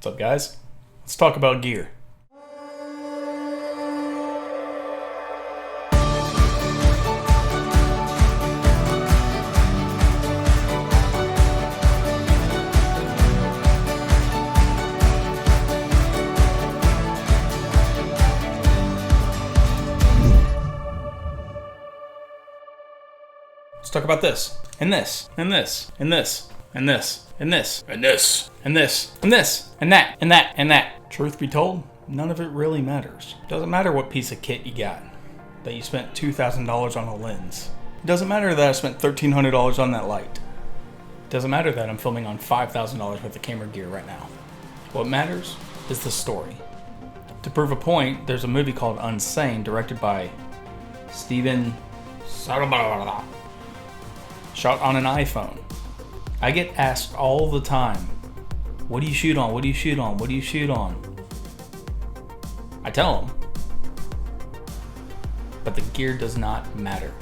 What's up, guys? Let's talk about gear. Let's talk about this, and this, and this, and this, and this, and this, and this, and this, and this, and that, and that, and that. Truth be told, none of it really matters. Doesn't matter what piece of kit you got, that you spent $2,000 on a lens. It doesn't matter that I spent $1,300 on that light. It doesn't matter that I'm filming on $5,000 worth of camera gear right now. What matters is the story. To prove a point, there's a movie called Unsane, directed by Steven Soderbergh. Shot on an iPhone. I get asked all the time, what do you shoot on? What do you shoot on? What do you shoot on? I tell them. But the gear does not matter.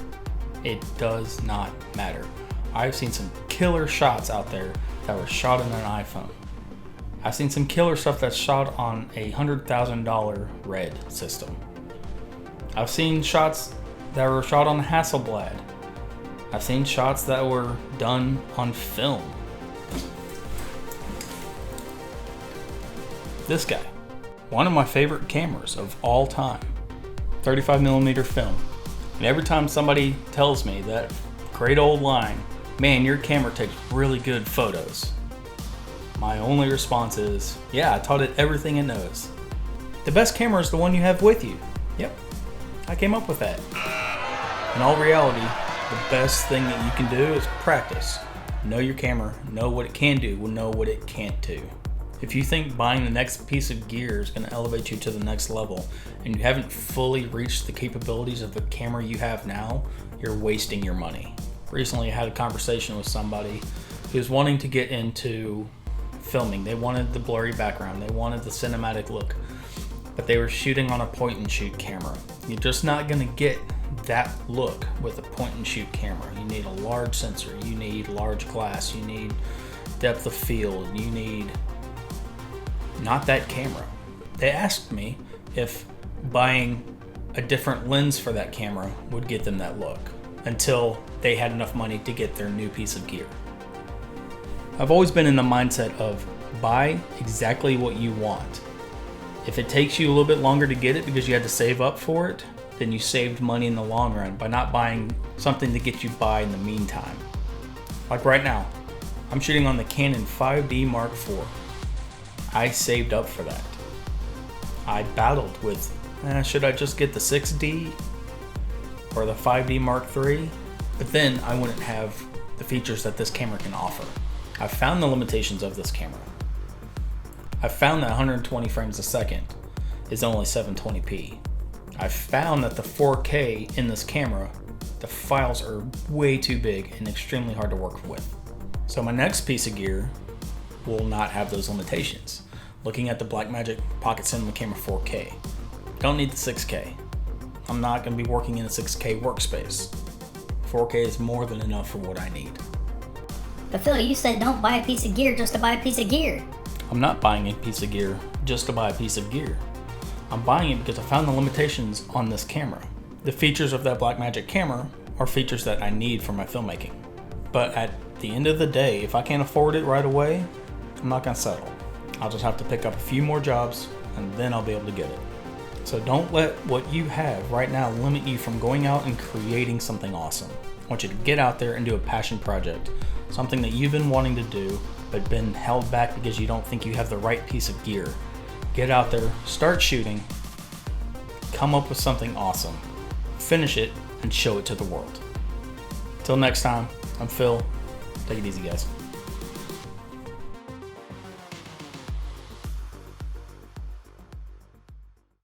It does not matter. I've seen some killer shots out there that were shot on an iPhone. I've seen some killer stuff that's shot on a $100,000 RED system. I've seen shots that were shot on a Hasselblad. I've seen shots that were done on film. This guy, one of my favorite cameras of all time, 35mm film. And every time somebody tells me that great old line, man, your camera takes really good photos, my only response is, yeah, I taught it everything it knows. The best camera is the one you have with you. Yep, I came up with that. In all reality, the best thing that you can do is practice. Know your camera, know what it can do, know what it can't do. If you think buying the next piece of gear is going to elevate you to the next level and you haven't fully reached the capabilities of the camera you have now, you're wasting your money. Recently I had a conversation with somebody who was wanting to get into filming. They wanted the blurry background, they wanted the cinematic look, but they were shooting on a point and shoot camera. You're just not going to get that look with a point and shoot camera. You need a large sensor, you need large glass, you need depth of field, you need not that camera. They asked me if buying a different lens for that camera would get them that look until they had enough money to get their new piece of gear. I've always been in the mindset of buy exactly what you want. If it takes you a little bit longer to get it because you had to save up for it, then you saved money in the long run by not buying something to get you by in the meantime. Like right now, I'm shooting on the Canon 5D Mark IV. I saved up for that. I battled with, should I just get the 6D or the 5D Mark III? But then I wouldn't have the features that this camera can offer. I found the limitations of this camera. I found that 120 frames a second is only 720p. I found that the 4K in this camera, the files are way too big and extremely hard to work with. So my next piece of gear will not have those limitations. Looking at the Blackmagic Pocket Cinema Camera 4K. Don't need the 6K. I'm not going to be working in a 6K workspace. 4K is more than enough for what I need. But Phil, you said don't buy a piece of gear just to buy a piece of gear. I'm not buying a piece of gear just to buy a piece of gear. I'm buying it because I found the limitations on this camera. The features of that Blackmagic camera are features that I need for my filmmaking. But at the end of the day, if I can't afford it right away, I'm not going to settle. I'll just have to pick up a few more jobs and then I'll be able to get it. So don't let what you have right now limit you from going out and creating something awesome. I want you to get out there and do a passion project. Something that you've been wanting to do but been held back because you don't think you have the right piece of gear. Get out there, start shooting, come up with something awesome, finish it, and show it to the world. Till next time, I'm Phil. Take it easy, guys.